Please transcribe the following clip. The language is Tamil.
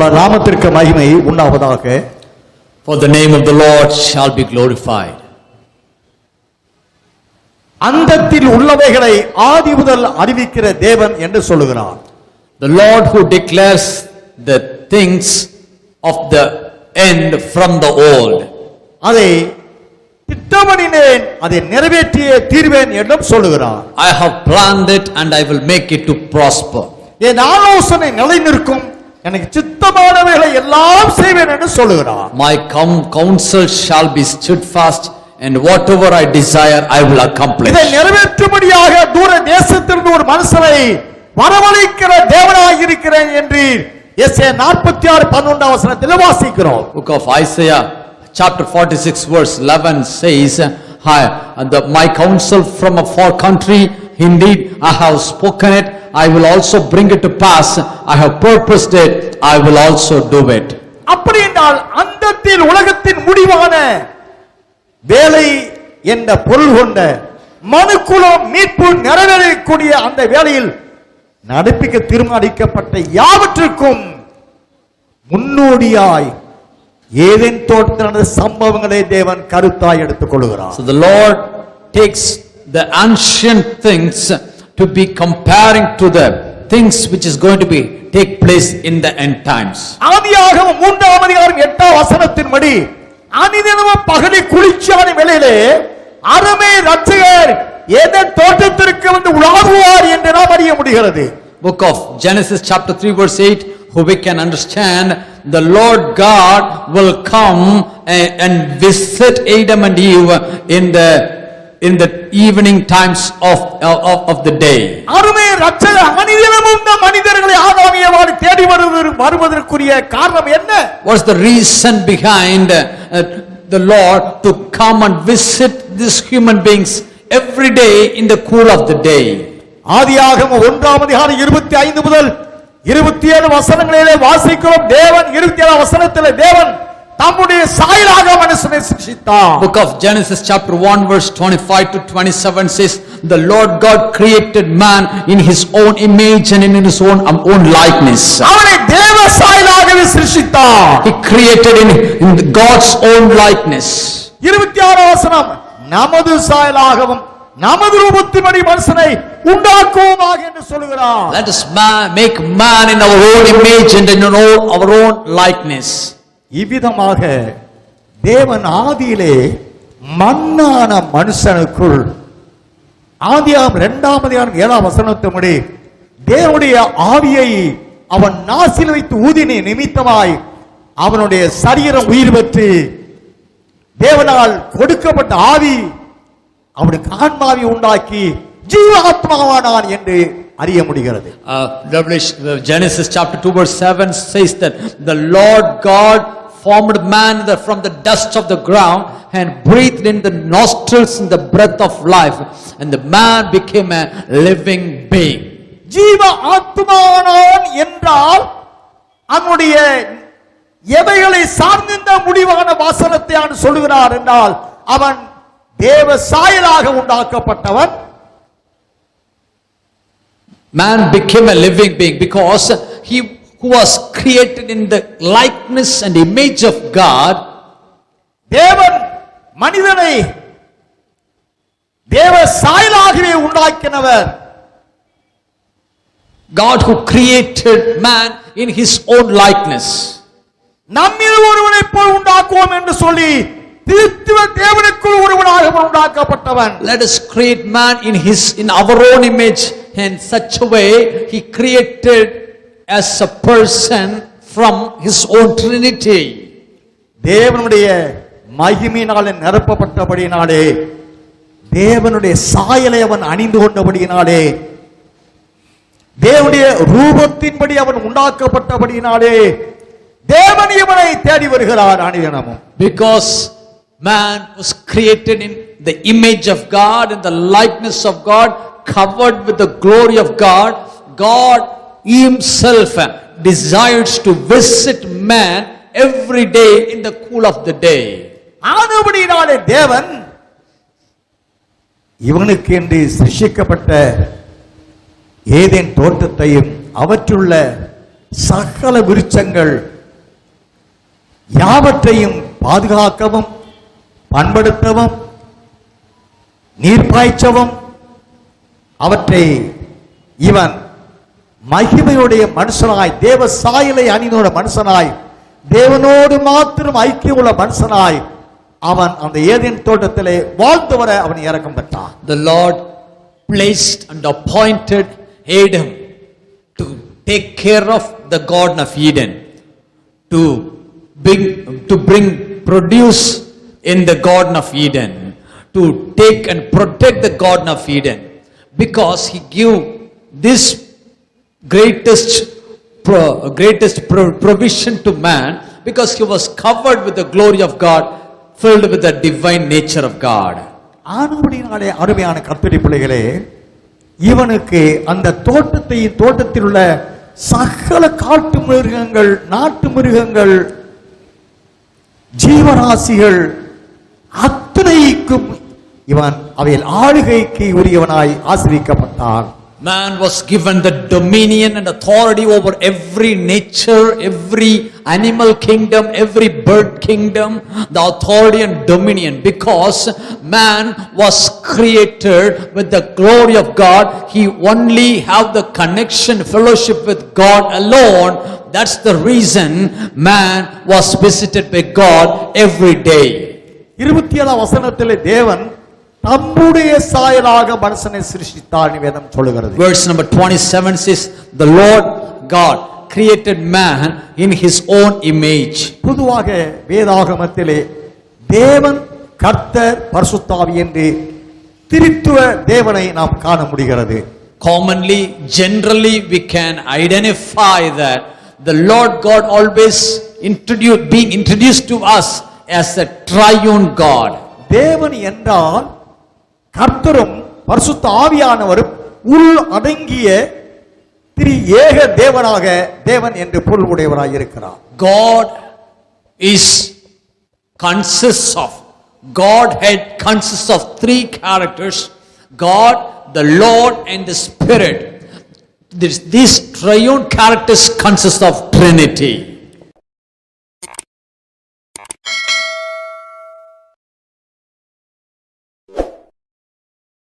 நம்முடைய நாமத்திற்கு மகிமை உண்டாவதாக. For the name of the Lord shall be glorified. அந்தத்தில் உள்ளவைகளை ஆதி முதல் அறிவிக்கிற தேவன் என்று சொல்லுகிறார். The Lord who declares the things of the end from the old. அதை திட்டமிடினேன், அதை நிறைவேற்றியே தீர்வேன் என்றும் சொல்லுகிறார். I have planned it and I will make it to prosper. என் ஆலோசனை நிலை நிற்கும், எனக்கு சித்தமானவைகளை எல்லாம் செய்வேன் என்று சொல்லுகிறார். My counsel shall be steadfast and whatever I desire I will accomplish. இதை நிறைவேற்றும்படியாக தூர தேசத்திலிருந்து ஒரு மனுஷனை வரவழைக்கிற தேவனாக இருக்கிறேன் என்று எஸ்ஏ 46:11 வாசிக்கிறோம். Book of Isaiah chapter 46 verse 11 says, my counsel from a far country, indeed I have spoken it, I will also bring it to pass, I have purposed it, I will also do it. அப்படி என்றால் அந்தத்தில் உலகத்தின் முடிவான வேலை என்ற பொருள் கொண்ட மனுக்குலம் மீட்பு நிறைவேறக்கூடிய அந்த வேளையில் நடப்பிக்க தீர்மானிக்கப்பட்ட யாவற்றுக்கும் முன்னோடியாய் ஏதேன் தோட்டத்தில் நடந்த சம்பவங்களை தேவன் கருத்தாய் எடுத்துக் கொள்கிறார். So the Lord takes the ancient things to be comparing to the things which is going to be take place in the end times. ஆதியாகமம் 3:8 அனிதினமும் பகலை குளிர்ச்சியான வேளையிலே அருமை இரட்சகர் ஏதேன் தோட்டத்திற்கு வந்து உலாவுவார் என்று நாம் அறிய முடிகிறது. Book of Genesis chapter 3 verse 8, who we can understand the Lord God will come and visit Adam and Eve in the evening times of the day. அருமை இரட்சகர் அனிதினமும் மனிதர்களை ஆதாம் ஏவாளை தேடி வருவதற்குரிய காரணம் என்ன? What's the reason behind the Lord to come and visit these human beings every day in the cool of the day? ஆதியாகமம் 1:25 முதல் 27 வசனங்களிலே வாசிக்கிறோம். தேவன் 27 வசனத்திலே தேவன் தம்முடைய சாயலாக மனுஷனை சிருஷ்டித்தார். Book of Genesis chapter 1 verse 25 to 27 says, the Lord God created man in his own image and in his own likeness. அவனை தேவ சாயலாகவே சிருஷ்டித்தார். He created in God's own likeness. 26 வசனம், நமது சாயலாகவும் நமது ரூபத்தின்படி மனுஷனை உண்டாக்குவோமாக என்று சொல்கிறார். Let us make man in our own image and in our own likeness. இவ்விதமாக தேவன் ஆதியிலே மண்ணான மனுஷனுக்குள் ஆதியாகமம் 2:7 தேவனுடைய ஆவியை அவன் நாசில் வைத்து ஊதின நிமித்தமாய் அவனுடைய சரீரம் உயிர் பெற்று தேவனால் கொடுக்கப்பட்ட ஆவி அவனுக்கு ஆன்மாவை உண்டாக்கி ஜீவாத்மாவானான் என்று அறிய முடிகிறது. Genesis chapter 2 verse 7 says that the Lord God formed man from the dust of the ground and breathed in the nostrils in the breath of life, and the man became a living being. ஜீவ ஆத்மாவானான் என்றால் அவனுடைய எவைகளை சார்ந்த முடிவான வாசனத்தை அவன் சொல்லுகிறார் என்றால் அவன் தேவ சாயலாக உண்டாக்கப்பட்டவன். Man became a living being because he who was created in the likeness and image of God. தேவன் மனிதனை தேவ சாயலாகவே உண்டாக்கினவர். God who created man in his own likeness. நம்மில் ஒருவனை போல் உண்டாக்குவோம் என்று சொல்லி திருத்துவ தேவனுக்குள் ஒருவனாக உண்டாக்கப்பட்டவன். Let us create man in our own image, in such a way he created as a person from his own Trinity. தேவனுடைய மகிமையினாலே நிரப்பப்பட்டபடியினாலே தேவனுடைய சாயலை அவன் அணிந்து கொண்டபடியினாலே தேவனுடைய ரூபத்தின்படி அவன் உண்டாக்கப்பட்டபடியினாலே தேவன் இவனை தேடி வருகிறார் அனுதினமும். Because man was created in the image of God, in the likeness of God, covered with the glory of God, God himself desires to visit man every day in the cool of the day. ஆனபடியினாலே தேவன் இவனுக்கு என்று சிருஷ்டிக்கப்பட்ட ஏதேன் தோட்டத்தையும் அவற்றுள்ள சகல விருட்சங்கள் யாவற்றையும் பாதுகாக்கவும் பண்படுத்தவும் நீர்ப்பாய்ச்சவும் அவற்றை இவன் மகிமையுடைய மனுஷனாய் தேவ சாயலை அணிந்த மனுஷனாய் தேவனோடு மாத்திரம் ஐக்கியம் உள்ள மனுஷனாய் அவன் அந்த ஏதேன் தோட்டத்திலே வாழ்ந்து வர அவன் இரக்கம் பெற்றான். The Lord placed and appointed Adam to take care of the Garden of Eden, to bring produce in the Garden of Eden, to take and protect the Garden of Eden, because he gave this greatest provision to man, because he was covered with the glory of God, filled with the divine nature of God. ஆனபடினாலே அருமையான கர்த்தருடைய பிள்ளைகளே, இவனுக்கு அந்த தோட்டத்தில் உள்ள சகல காட்டு மிருகங்கள், நாட்டு மிருகங்கள், ஜீவராசிகள் அத்தனைக்கும் இவன் அவையில் ஆளுகைக்கு உரியவனாய் ஆசீர்வதிக்கப்பட்டான். Man was given the dominion and authority over every nature, every animal kingdom, every bird kingdom, the authority and dominion, because man was created with the glory of God. He only have the connection, fellowship with God alone. That's the reason man was visited by God every day. 27 வசனத்திலே தேவன் தம்முடைய சாயலாக மனுஷனை சிருஷ்டித்தார் வேதம் சொல்லுகிறது. Verse number 27 says, the Lord God created man in his own image. பொதுவாக வேதாகமத்திலே தேவன் கர்த்தர் பரிசுத்தாவி என்று திரித்துவ தேவனை நாம் காண முடிகிறது. Commonly, generally we can identify that the Lord God always being introduced to us as a triune God. தேவன் என்றால் கர்த்தரும் பரிசுத்த ஆவியானவரும் உள் அடங்கிய திரு ஏக தேவனாக தேவன் என்று பொருள் உடையவராய் இருக்கிறார். Godhead consists of three characters: God, the Lord and the Spirit. These triune characters consist of Trinity.